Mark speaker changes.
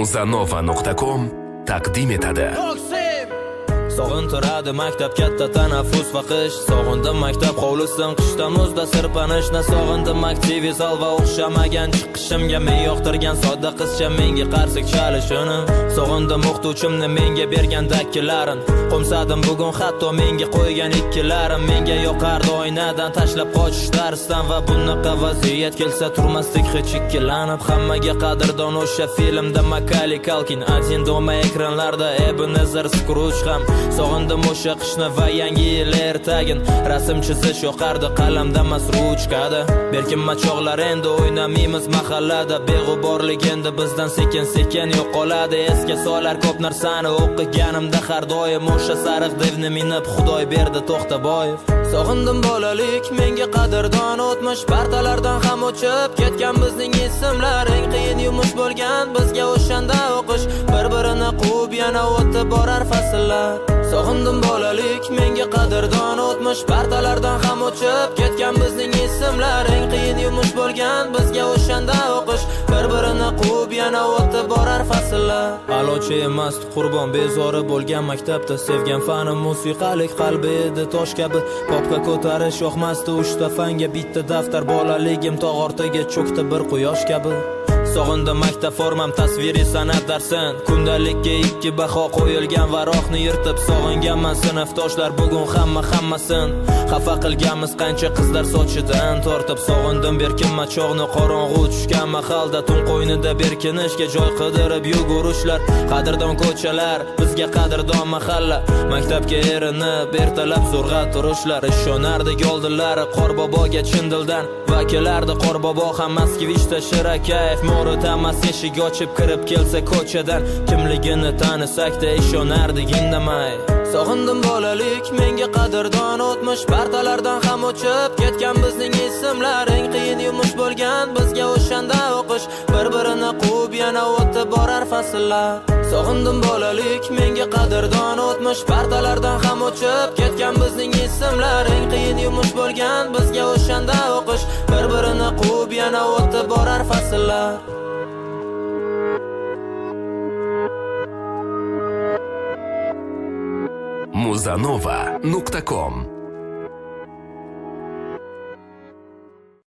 Speaker 1: Muzanova.com taqdim etadi.
Speaker 2: Sog'intiradi maktab katta tanaffus va qish. Sog'indim maktab hovlisidan qishda muzda sirpanishni. Sog'indim aktiv zal va o'xshamagan chiqishimga men yoqtirgan sodda qizcha menga qarsik chalishini. Sog'indim o'qituvchimni menga bergan dakkilarin. Qo'msadim bugun hatto menga qo'ygan ikkilarim. Menga yoqardi oynadan tashlab qochish darsdan va bunaqa vaziyat kelsa turmaslik hech ikkilanib. Hammaga qadrdon o'sha filmda Macaulay Culkin, один дома ekranlarda Ebenezer Scrooge ham. Sog'indim o'sha qishni va yangi yil ertagin. Rasm chizish yoqardi qalamda emas ruchkada. Berkinma chog'lar endi o'ynamaymiz mahallada. Beg'uborlik endi bizdan sekin-sekin yo'qoladi. Esga solar ko'p narsani o'qiganimda har doim o'sha sariq devni minib Xudoy berdi To'xtaboyev. Sog'indim bolalik, menga qadrdon o'tmish. Partalardan ham o'chib ketgan bizning ismlar. Eng qiyin yumush bo'lgan bizga o'shanda o'qish. Bir-birini quvib yana o'tib borar fasllar. Sog'indim bolalik, menga qadrdon o'tmish. Partalardan ham o'chib ketgan bizning ismlar. Eng qiyin yumush bo'lgan bizga o'shanda o'qish. Bir-birini quvib yana o'tib borar fasllar. Alochi emas qurbon bezori bo'lgan maktabda. Sevgan fanim musiqalik, qalbi edi tosh kabi. Popga ko'tarish yoqmasdi, 3 ta fanga bitta daftar. Bolaligim tog' ortiga cho'kdi bir quyosh kabi. Sog'indim maktab formam tasviriy san'at darsin. Kundalikka 2 baho qo'yilgan varoqni yirtib sog'inganman sinfdoshlar bugun hammasin. Xafa qilganmiz qancha qizlar sochidan tortib. Sog'indim berkinma chog'ni qorong'u tushgan mahalda. Tun qo'ynida berkinishga joy qidirib yugurishlar. Qadrdon ko'chalar, bizga qadrdon mahalla. Maktabga erinib ertalab zo'rg'a turishlar. Ishonardik oldinlari Qorboboga chin dildan. Vakilardi Qorbobo ham Moskvishda Shirakayev. Mo'ritamas eshik ochib kirib kelsa ko'chadan. Kimligini tanisak-da ishonardik indamay. Sog'indim bolalik, menga qadrdon o'tmish. Partalardan ham o'chib ketgan bizning ismlar. Eng qiyin yumush bo'lgan bizga o'shanda o'qish. Bir-birini quvib yana o'tib borar fasllar. Sog'indim bolalik, menga qadrdon o'tmish. Partalardan ham o'chib ketgan bizning ismlar. Eng qiyin yumush bo'lgan bizga o'shanda o'qish. Bir-birini quvib yana o'tib borar fasllar.
Speaker 1: Muzanova.com